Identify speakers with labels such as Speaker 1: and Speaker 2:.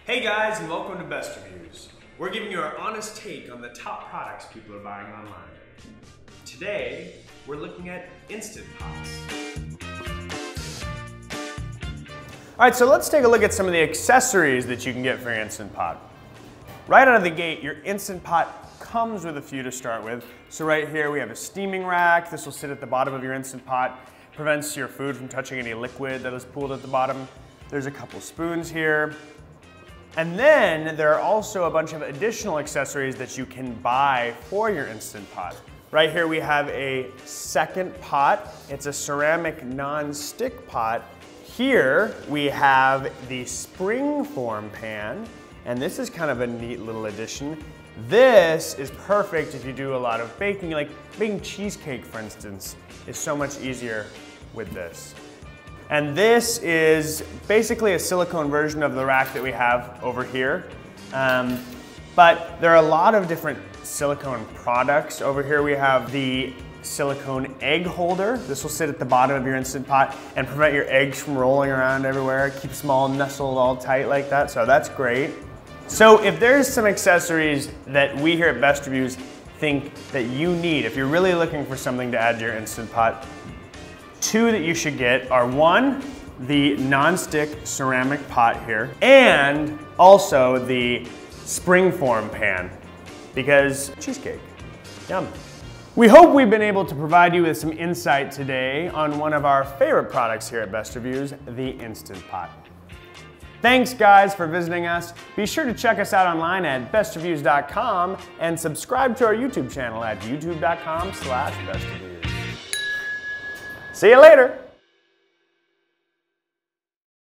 Speaker 1: Hey guys, and welcome to Best Reviews. We're giving you our honest take on the top products people are buying online. Today, we're looking at Instant Pots.
Speaker 2: All right, so let's take a look at some of the accessories that you can get for your Instant Pot. Right out of the gate, your Instant Pot comes with a few to start with. So right here we have a steaming rack. This will sit at the bottom of your Instant Pot. Prevents your food from touching any liquid that is pooled at the bottom. There's a couple spoons here. And then there are also a bunch of additional accessories that you can buy for your Instant Pot. Right here we have a second pot. It's a ceramic non-stick pot. Here we have the springform pan, and this is kind of a neat little addition. This is perfect if you do a lot of baking, like making cheesecake, for instance, is so much easier with this. And this is basically a silicone version of the rack that we have over here. But there are a lot of different silicone products. Over here we have the silicone egg holder. This will sit at the bottom of your Instant Pot and prevent your eggs from rolling around everywhere. It keeps them all nestled all tight like that, so that's great. So if there's some accessories that we here at Best Reviews think that you need, if you're really looking for something to add to your Instant Pot, two that you should get are one, the non-stick ceramic pot here, and also the springform pan, because cheesecake, yum. We hope we've been able to provide you with some insight today on one of our favorite products here at Best Reviews, the Instant Pot. Thanks guys for visiting us. Be sure to check us out online at bestreviews.com and subscribe to our YouTube channel at youtube.com/bestreviews. See you later.